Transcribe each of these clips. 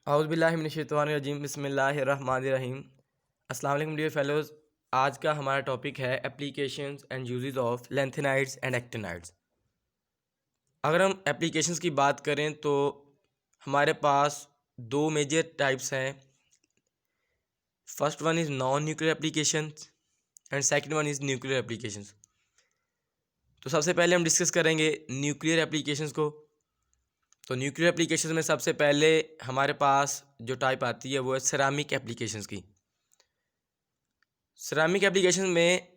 औज़ुबिल्लाहिमिनश्शैतानिर्रजीम बिस्मिल्लाहिर्रहमानिर्रहीम। अस्सलाम वालेकुम डियर फेलोज़। आज का हमारा टॉपिक है applications and uses of lanthanides and actinides. अगर हम एप्लीकेशंस की बात करें तो हमारे पास दो मेजर टाइप्स हैं। First one is non nuclear applications and second one is nuclear applications. तो सबसे पहले हम डिस्कस करेंगे न्यूक्लियर एप्लीकेशंस को। तो न्यूक्लियर एप्लीकेशंस में सबसे पहले हमारे पास जो टाइप आती है वो है सिरामिक एप्लीकेशंस की। सिरामिक एप्लीकेशन में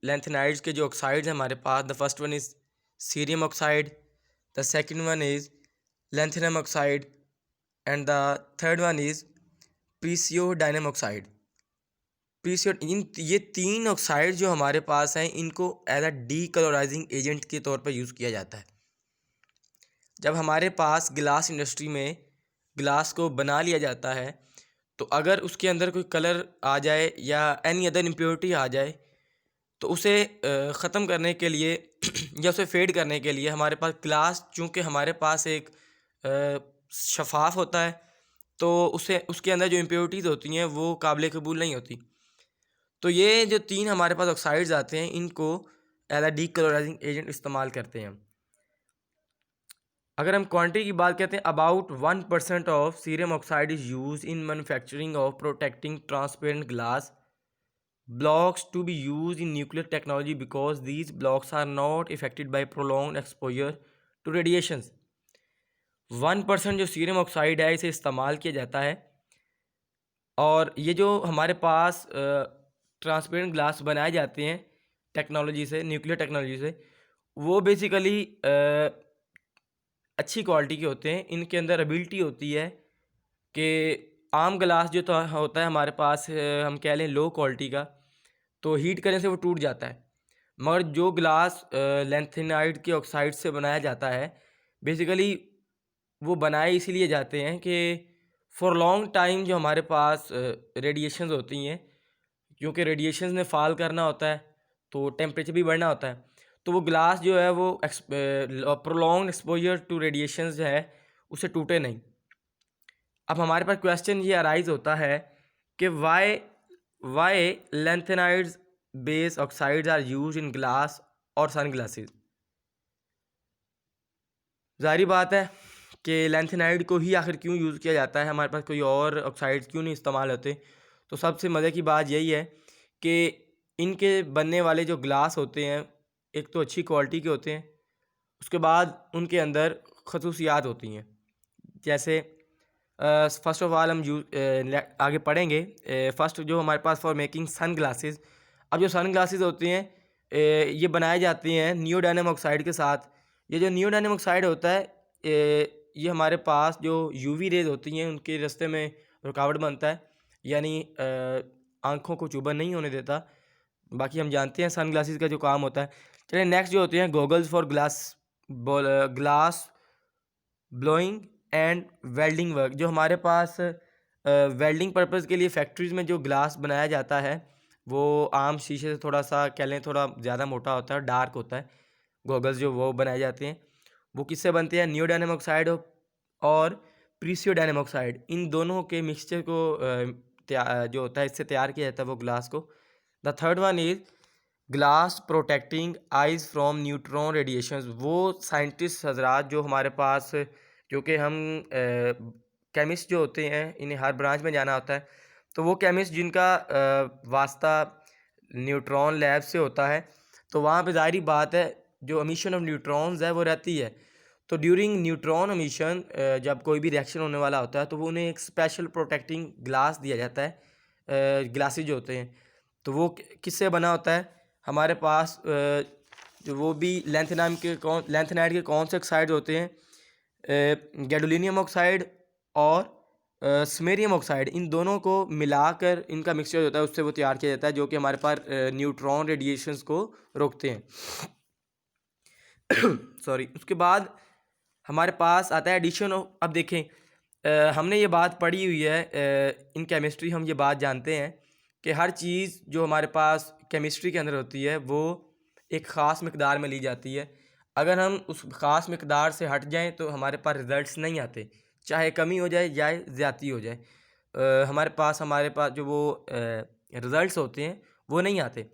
लेंथेनाइड्स के जो ऑक्साइड्स हैं हमारे पास, the first one is cerium oxide, the second one is lanthanum oxide and the third one is praseodymium oxide. ये तीन ऑक्साइड जो हमारे पास हैं इनको एज अ डीकलोराइजिंग एजेंट के तौर पर यूज़ किया जाता है। जब हमारे पास गिलास इंडस्ट्री में गिलास को बना लिया जाता है तो अगर उसके अंदर कोई कलर आ जाए या एनी अदर इम्प्योरिटी आ जाए तो उसे ख़त्म करने के लिए या उसे फेड करने के लिए हमारे पास ग्लास, चूँकि हमारे पास एक शफाफ होता है तो उसे उसके अंदर जो इम्प्योरिटीज़ होती हैं वो काबिल कबूल नहीं होती। तो ये जो तीन हमारे पास ऑक्साइड्स आते हैं इनको एज अ डीकलोराइजिंग एजेंट इस्तेमाल करते हैं। अगर हम क्वांटिटी की बात करते हैं, about 1% of cerium oxide is use in manufacturing of protecting transparent glass blocks to be used in nuclear technology because these blocks are not affected by prolonged exposure to radiations। 1% जो cerium oxide है इसे इस्तेमाल किया जाता है और ये जो हमारे पास ट्रांसपेरेंट ग्लास बनाए जाते हैं टेक्नोलॉजी से, न्यूक्लियर टेक्नोलॉजी से, वो बेसिकली अच्छी क्वालिटी के होते हैं। इनके अंदर एबिलिटी होती है कि आम ग्लास जो तो होता है हमारे पास, हम कह लें लो क्वालिटी का, तो हीट करने से वो टूट जाता है। मगर जो ग्लास लेंथेनाइड के ऑक्साइड से बनाया जाता है, बेसिकली वो बनाए इसीलिए जाते हैं कि फॉर लॉन्ग टाइम जो हमारे पास रेडिएशंस होती हैं, क्योंकि रेडिएशंस ने फॉल करना होता है तो टेम्परेचर भी बढ़ना होता है, तो वो ग्लास जो है वो प्रोलॉन्ग एक्सपोजर टू रेडिएशंस जो है उसे टूटे नहीं। अब हमारे पास क्वेश्चन ये अराइज होता है कि why lanthanides base oxides are use in glass और सन ग्लासेस। ज़ाहिर बात है कि लेंथेनाइड को ही आखिर क्यों यूज़ किया जाता है, हमारे पास कोई और ऑक्साइड्स क्यों नहीं इस्तेमाल होते। तो सबसे मज़े की बात यही है कि इनके बनने वाले जो ग्लास होते हैं एक तो अच्छी क्वालिटी के होते हैं, उसके बाद उनके अंदर खसूसियात होती हैं। जैसे फ़र्स्ट ऑफ़ ऑल हम आगे पढ़ेंगे। फ़र्स्ट जो हमारे पास फॉर मेकिंग सन ग्लासेस। अब जो सन ग्लासेस होते हैं ये बनाए जाते हैं नियोडाइनम ऑक्साइड के साथ। ये जो नियोडाइनम ऑक्साइड होता है ये हमारे पास जो यूवी रेज होती हैं उनके रास्ते में रुकावट बनता है, यानी आँखों को चुभन नहीं होने देता। बाकी हम जानते हैं सन ग्लासेस का जो काम होता है। चलिए नेक्स्ट जो होते हैं goggles for glass blowing and welding work. जो हमारे पास वेल्डिंग पर्पज़ के लिए फैक्ट्रीज़ में जो ग्लास बनाया जाता है वो आम शीशे से थोड़ा सा कह लें थोड़ा ज़्यादा मोटा होता है, डार्क होता है। गॉगल्स जो वो बनाए जाते हैं वो किससे बनते हैं, नियोडाइनम ऑक्साइड और प्रीसियोडाइनम ऑक्साइड, इन दोनों के मिक्सचर को जो होता है इससे तैयार किया जाता है वो ग्लास को। The third one is glass protecting eyes from neutron radiations. वो साइंटिस्ट हजरात जो हमारे पास, क्योंकि हम केमिस्ट जो होते हैं इन्हें हर ब्रांच में जाना होता है, तो वो केमिस्ट जिनका वास्ता न्यूट्रॉन लैब से होता है तो वहाँ पे ज़ाहिर बात है जो एमिशन ऑफ न्यूट्रॉन्स है वो रहती है। तो ड्यूरिंग न्यूट्रॉन एमिशन जब कोई भी रिएक्शन होने वाला होता है तो वो उन्हें एक स्पेशल प्रोटेक्टिंग ग्लास दिया जाता है। ग्लासेज जो होते हैं तो वो किससे बना होता है, हमारे पास जो वो भी लेंथेनाइड के कौन से ऑक्साइड होते हैं, गैडोलिनियम ऑक्साइड और स्मेरियम ऑक्साइड, इन दोनों को मिलाकर इनका मिक्सचर होता है, उससे वो तैयार किया जाता है जो कि हमारे पास न्यूट्रॉन रेडिएशंस को रोकते हैं। सॉरी। उसके बाद हमारे पास आता है एडिशन ऑफ। अब देखें हमने ये बात पढ़ी हुई है इन केमिस्ट्री, हम ये बात जानते हैं कि हर चीज़ जो हमारे पास केमिस्ट्री के अंदर होती है वो एक ख़ास मकदार में ली जाती है। अगर हम उस ख़ास मकदार से हट जाएं तो हमारे पास रिज़ल्ट्स नहीं आते। चाहे कमी हो जाए या ज़्यादती हो जाए, हमारे पास जो वो रिज़ल्ट्स होते हैं वो नहीं आते।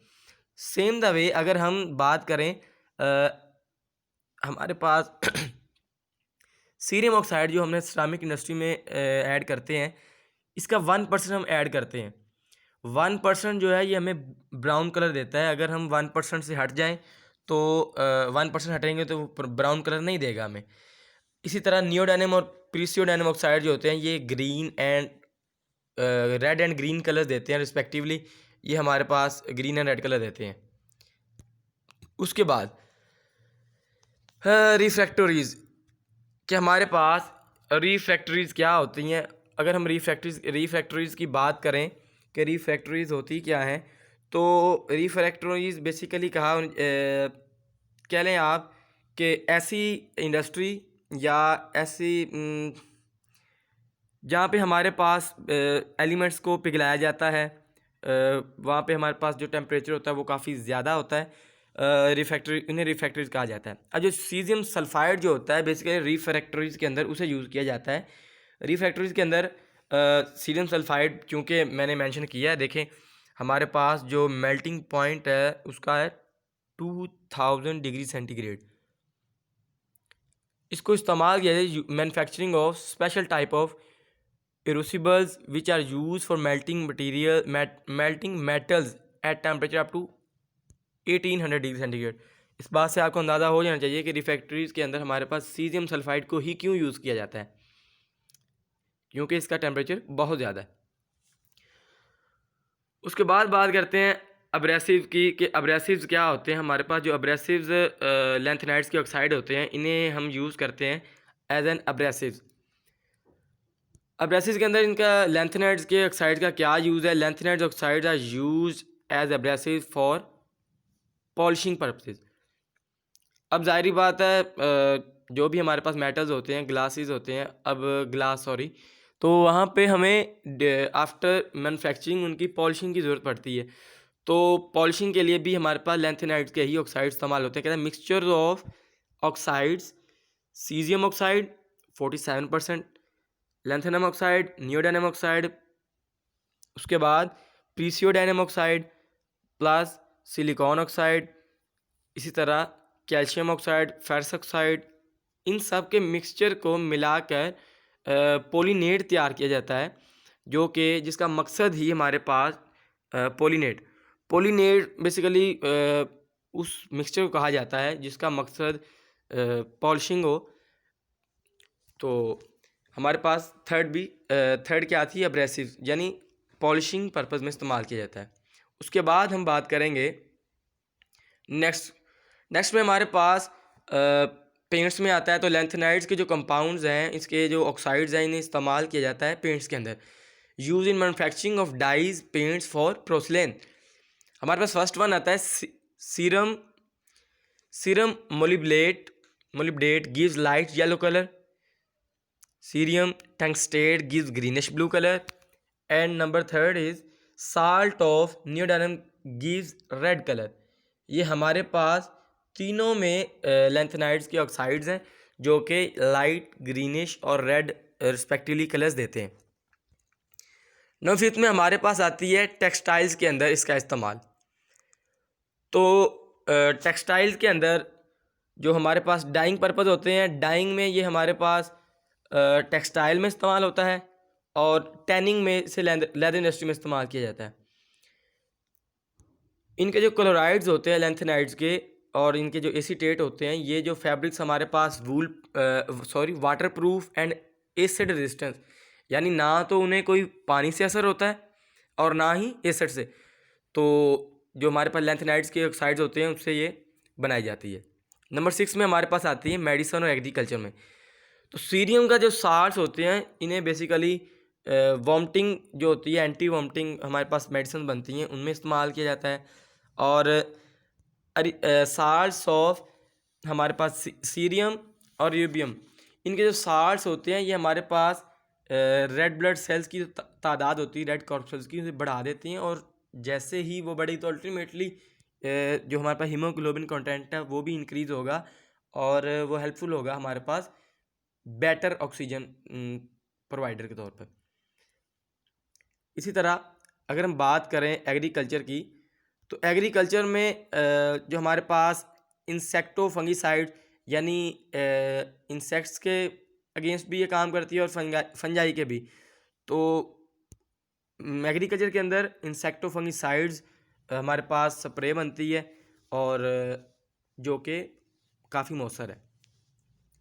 सेम द वे अगर हम बात करें हमारे पास सीरियम ऑक्साइड जो हमने सिरामिक इंडस्ट्री में ऐड करते हैं, इसका 1% हम ऐड करते हैं। 1% जो है ये हमें ब्राउन कलर देता है। अगर हम 1% से हट जाएं तो 1% हटेंगे तो वो ब्राउन कलर नहीं देगा हमें। इसी तरह नियोडाइनम और प्रीसियोडाइनम ऑक्साइड जो होते हैं ये green and red and green colour देते हैं रिस्पेक्टिवली। ये हमारे पास ग्रीन एंड रेड कलर देते हैं। उसके बाद रिफ्रैक्टरीज कि हमारे पास रिफ्रैक्टरीज क्या होती हैं। अगर हम रिफ्रैक्टरीज की बात करें कि रिफ्रैक्टरीज होती क्या हैं, तो रिफ्रैक्टरीज बेसिकली कह लें आप कि ऐसी इंडस्ट्री या ऐसी जहाँ पे हमारे पास एलिमेंट्स को पिघलाया जाता है, वहाँ पे हमारे पास जो टेम्परेचर होता है वो काफ़ी ज़्यादा होता है। इन्हें रिफ्रैक्टरीज कहा जाता है। अब जो सीजियम सल्फाइड जो होता है बेसिकली रिफ्रैक्टरीज के अंदर उसे यूज़ किया जाता है। रिफ्रैक्टरीज के अंदर सीजियम सल्फाइड चूँकि मैंने मेंशन किया है, देखें हमारे पास जो मेल्टिंग पॉइंट है उसका है 2000 डिग्री सेंटीग्रेड। इसको इस्तेमाल किया जाए manufacturing of special type of crucibles which are used for melting metals at temperature up to 1800 degree centigrade. इस बात से आपको अंदाज़ा हो जाना चाहिए कि रिफैक्ट्रीज़ के अंदर हमारे पास सीजियम सल्फाइड को ही क्यों यूज़ किया जाता है, क्योंकि इसका टेम्परेचर बहुत ज़्यादा है। उसके बाद बात करते हैं अब्रेसिव की कि अब्रेसिव्स क्या होते हैं। हमारे पास जो अब्रेसिव्स लैंथेनाइड्स के ऑक्साइड होते हैं इन्हें हम यूज़ करते हैं एज एन अब्रेसिव्स। अब्रेसिव्स के अंदर इनका लैंथेनाइड्स के ऑक्साइड का क्या यूज़ है। Lanthanides oxide are use as abrasive for polishing purposes. अब ज़ाहिरी बात है जो भी हमारे पास मेटल्स होते हैं, ग्लासेस होते हैं, तो वहाँ पे हमें आफ्टर मैन्युफैक्चरिंग उनकी पॉलिशिंग की ज़रूरत पड़ती है। तो पॉलिशिंग के लिए भी हमारे पास लैंथेनाइड्स के ही ऑक्साइड इस्तेमाल होते हैं। कहते हैं mixture of oxides, caesium oxide 47%, lanthanum oxide, neodymium oxide, उसके बाद praseodymium oxide plus silicon oxide, इसी तरह कैल्शियम ऑक्साइड, फेरस ऑक्साइड, इन सब के मिक्सचर को मिलाकर पोलिनेट तैयार किया जाता है, जो कि जिसका मकसद ही हमारे पास पोलिनेट बेसिकली उस मिक्सचर को कहा जाता है जिसका मकसद पॉलिशिंग हो। तो हमारे पास थर्ड क्या थी, अब्रेसिव, यानी पॉलिशिंग पर्पस में इस्तेमाल किया जाता है। उसके बाद हम बात करेंगे नेक्स्ट में हमारे पास पेंट्स में आता है। तो लैंथेनाइड्स के जो कंपाउंड्स हैं, इसके जो ऑक्साइड्स हैं, इन्हें इस्तेमाल किया जाता है पेंट्स के अंदर। Use in manufacturing of dyes paints for porcelain. हमारे पास फर्स्ट वन आता है cerium molybdate gives light yellow colour, cerium tungstate gives greenish blue colour, and number third is salt of neodymium gives red colour. ये हमारे पास तीनों में lanthanides के oxides हैं जो कि लाइट, ग्रीनिश और रेड रिस्पेक्टिवली कलर्स देते हैं। नंबर फिफ्थ में हमारे पास आती है टेक्सटाइल्स के अंदर इसका इस्तेमाल। तो टेक्सटाइल्स के अंदर जो हमारे पास डाइंग पर्पज़ होते हैं, डाइंग में ये हमारे पास टेक्सटाइल में इस्तेमाल होता है और टैनिंग में से लेदर इंडस्ट्री में इस्तेमाल किया जाता है। इनके जो क्लोराइड्स होते हैं लैंथेनाइड्स के और इनके जो एसीटेट होते हैं, ये जो फैब्रिक्स हमारे पास water proof and acid resistance, यानी ना तो उन्हें कोई पानी से असर होता है और ना ही एसिड से। तो जो हमारे पास लैंथेनाइड्स के ऑक्साइड्स होते हैं उससे ये बनाई जाती है। नंबर 6 में हमारे पास आती है मेडिसिन और एग्रीकल्चर में। तो सीरियम का जो साल्ट्स होते हैं इन्हें बेसिकली वॉमिटिंग जो होती है, एंटी वॉमिटिंग हमारे पास मेडिसिन बनती हैं उनमें इस्तेमाल किया जाता है। और साल्ट्स ऑफ हमारे पास सीरियम और यूबियम, इनके जो साल्ट्स होते हैं ये हमारे पास रेड ब्लड सेल्स की तादाद होती है, रेड कॉर्पसेल्स की, उसे बढ़ा देती हैं। और जैसे ही वो बढ़ी तो अल्टीमेटली जो हमारे पास हीमोग्लोबिन कंटेंट है वो भी इंक्रीज़ होगा और वो हेल्पफुल होगा हमारे पास बेटर ऑक्सीजन प्रोवाइडर के तौर पर। इसी तरह अगर हम बात करें एग्रीकल्चर की, तो एग्रीकल्चर में जो हमारे पास इंसेक्टो फंगीसाइड यानी इंसेक्ट्स के अगेंस्ट भी ये काम करती है और फंजाई के भी। तो एग्रीकल्चर के अंदर इंसेक्टो फंगीसाइड्स हमारे पास स्प्रे बनती है और जो कि काफ़ी मौसर है।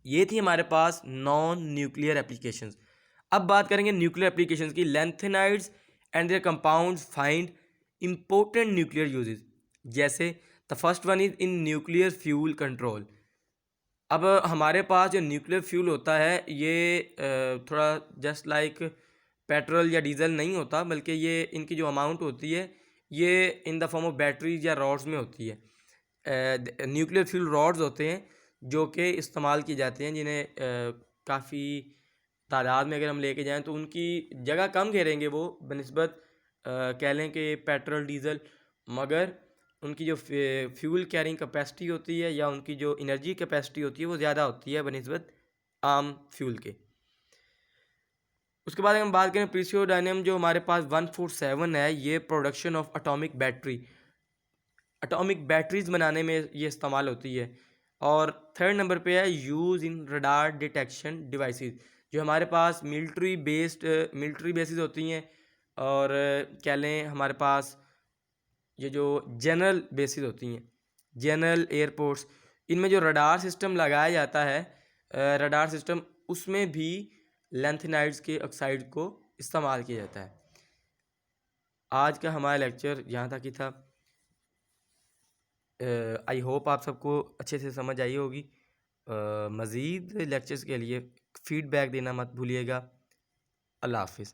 ये थी हमारे पास नॉन न्यूक्लियर एप्लीकेशंस। अब बात करेंगे न्यूक्लियर एप्लीकेशंस की। Lanthanides and their compounds find important nuclear uses, जैसे the first one is in nuclear fuel control. अब हमारे पास जो न्यूक्लियर फ्यूल होता है ये थोड़ा जस्ट लाइक पेट्रोल या डीजल नहीं होता, बल्कि ये इनकी जो अमाउंट होती है ये in the form of batteries या रॉड्स में होती है। न्यूक्लियर फ्यूल रॉड्स होते हैं जो कि इस्तेमाल किए जाते हैं, जिन्हें काफ़ी तादाद में अगर हम लेके जाएं तो उनकी जगह कम घेरेंगे वो बनिस्बत कह लें कि पेट्रोल डीज़ल, मगर उनकी जो फ्यूल कैरिंग कैपेसिटी होती है या उनकी जो एनर्जी कैपेसिटी होती है वो ज़्यादा होती है बनिस्बत आम फ्यूल के। उसके बाद हम बात करें प्रीसियोडाइनम, जो हमारे पास 147 है, ये प्रोडक्शन ऑफ एटॉमिक बैटरीज बनाने में ये इस्तेमाल होती है। और थर्ड नंबर पे है use in radar detection devices, जो हमारे पास मिलिट्री बेसिस होती हैं और कह लें हमारे पास ये जो जनरल बेसिस होती हैं, जनरल एयरपोर्ट्स, इनमें जो रडार सिस्टम लगाया जाता है, रडार सिस्टम, उसमें भी लैंथेनाइड्स के ऑक्साइड को इस्तेमाल किया जाता है। आज का हमारा लेक्चर यहाँ तक ही था। आई होप आप सबको अच्छे से समझ आई होगी। मज़ीद लेक्चर्स के लिए फ़ीडबैक देना मत भूलिएगा। अल्लाह हाफ़िज़।